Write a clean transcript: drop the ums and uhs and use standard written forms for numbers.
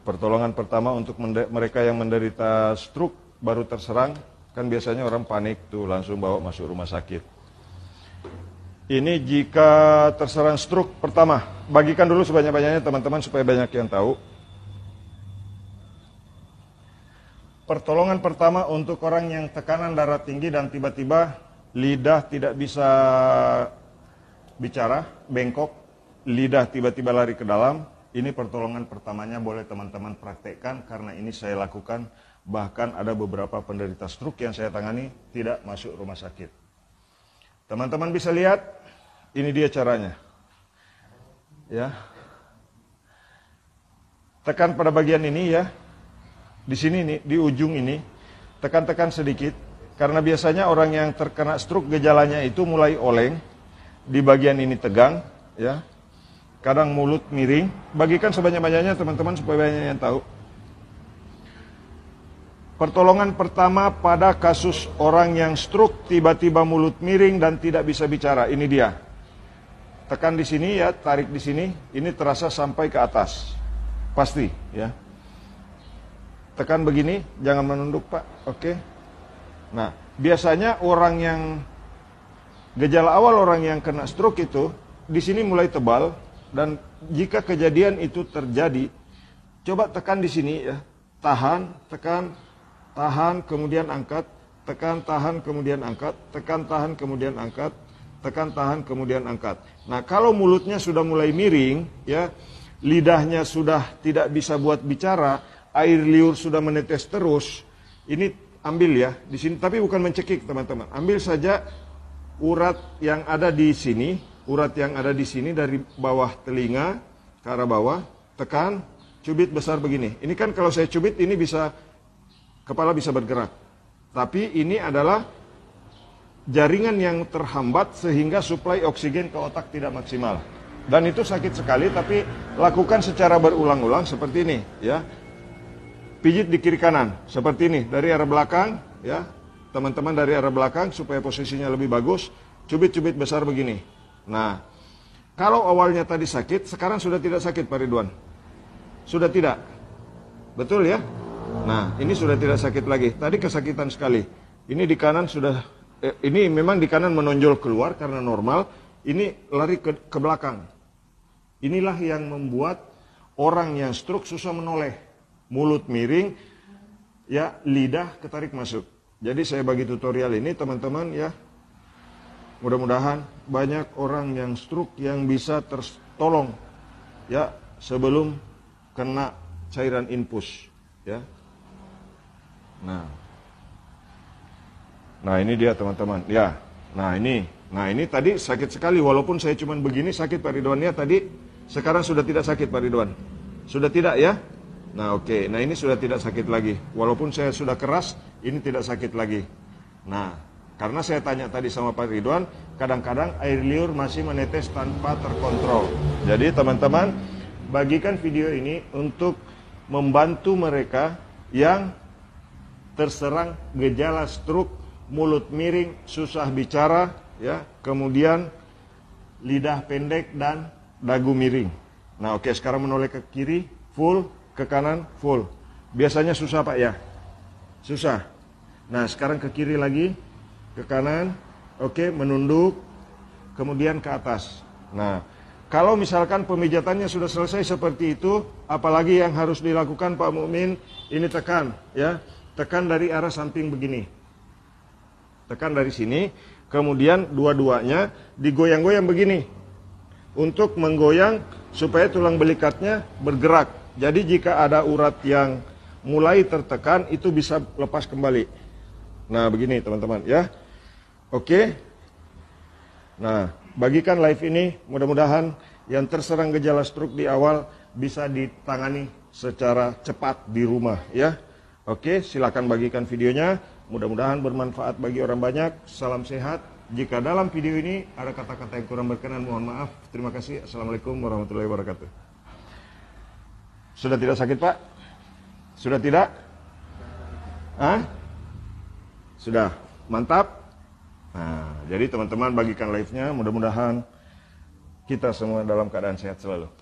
Pertolongan pertama untuk mereka yang menderita stroke baru terserang, kan biasanya orang panik tuh langsung bawa masuk rumah sakit. Ini jika terserang stroke pertama, bagikan dulu sebanyak-banyaknya teman-teman supaya banyak yang tahu. Pertolongan pertama untuk orang yang tekanan darah tinggi dan tiba-tiba lidah tidak bisa bicara, bengkok, lidah tiba-tiba lari ke dalam. Ini pertolongan pertamanya boleh teman-teman praktekkan karena ini saya lakukan. Bahkan ada beberapa penderita stroke yang saya tangani tidak masuk rumah sakit. Teman-teman bisa lihat, ini dia caranya. Ya. Tekan pada bagian ini ya. Di sini nih, di ujung ini, tekan-tekan sedikit. Karena biasanya orang yang terkena stroke gejalanya itu mulai oleng, di bagian ini tegang, ya. Kadang mulut miring. Bagikan sebanyak-banyaknya teman-teman supaya banyak yang tahu. Pertolongan pertama pada kasus orang yang stroke tiba-tiba mulut miring dan tidak bisa bicara. Ini dia. Tekan di sini ya, tarik di sini. Ini terasa sampai ke atas. Pasti, ya. Tekan begini, jangan menunduk Pak. Oke. Nah, biasanya orang yang gejala awal orang yang kena stroke itu di sini mulai tebal dan jika kejadian itu terjadi, coba tekan di sini ya. Tahan, tekan, tahan, kemudian angkat, tekan, tahan, kemudian angkat, tekan, tahan, kemudian angkat, tekan, tahan, kemudian angkat. Nah, kalau mulutnya sudah mulai miring ya, lidahnya sudah tidak bisa buat bicara, air liur sudah menetes terus, ini ambil ya di sini, tapi bukan mencekik teman-teman. Ambil saja urat yang ada di sini, urat yang ada di sini dari bawah telinga ke arah bawah, tekan, cubit besar begini. Ini kan kalau saya cubit ini bisa kepala bisa bergerak. Tapi ini adalah jaringan yang terhambat sehingga suplai oksigen ke otak tidak maksimal. Dan itu sakit sekali, tapi lakukan secara berulang-ulang seperti ini ya. Pijit di kiri kanan, seperti ini, dari arah belakang, ya, teman-teman dari arah belakang, supaya posisinya lebih bagus, cubit-cubit besar begini. Nah, kalau awalnya tadi sakit, sekarang sudah tidak sakit Pak Ridwan? Sudah tidak? Betul ya? Nah, ini sudah tidak sakit lagi, tadi kesakitan sekali. Ini di kanan sudah, ini memang di kanan menonjol keluar karena normal, ini lari ke belakang. Inilah yang membuat orang yang stroke susah menoleh. Mulut miring, ya lidah ketarik masuk. Jadi saya bagi tutorial ini teman-teman ya. Mudah-mudahan banyak orang yang stroke yang bisa tertolong ya sebelum kena cairan infus ya. Nah ini dia teman-teman ya. Nah ini tadi sakit sekali walaupun saya cuma begini sakit Pak Ridwan ya tadi. Sekarang sudah tidak sakit Pak Ridwan. Sudah tidak ya? Nah oke, nah ini sudah tidak sakit lagi. Walaupun saya sudah keras, ini tidak sakit lagi. Nah, karena saya tanya tadi sama Pak Ridwan, kadang-kadang air liur masih menetes tanpa terkontrol. Jadi teman-teman, bagikan video ini untuk membantu mereka yang terserang gejala stroke, mulut miring, susah bicara, ya, kemudian lidah pendek dan dagu miring. Nah oke, sekarang menoleh ke kiri, full. Ke kanan full. Biasanya susah Pak ya? Susah. Nah sekarang ke kiri lagi, ke kanan, oke, menunduk, kemudian ke atas. Nah kalau misalkan pemijatannya sudah selesai seperti itu, apalagi yang harus dilakukan Pak Mukmin, ini tekan ya, tekan dari arah samping begini. Tekan dari sini, kemudian dua-duanya digoyang-goyang begini. Untuk menggoyang supaya tulang belikatnya bergerak. Jadi jika ada urat yang mulai tertekan itu bisa lepas kembali. Nah begini teman-teman ya. Oke. Nah bagikan live ini mudah-mudahan yang terserang gejala stroke di awal bisa ditangani secara cepat di rumah ya. Oke, silakan bagikan videonya. Mudah-mudahan bermanfaat bagi orang banyak. Salam sehat. Jika dalam video ini ada kata-kata yang kurang berkenan mohon maaf. Terima kasih. Assalamualaikum warahmatullahi wabarakatuh. Sudah tidak sakit Pak? Sudah tidak? Hah? Sudah? Mantap? Nah, jadi teman-teman bagikan live-nya, mudah-mudahan kita semua dalam keadaan sehat selalu.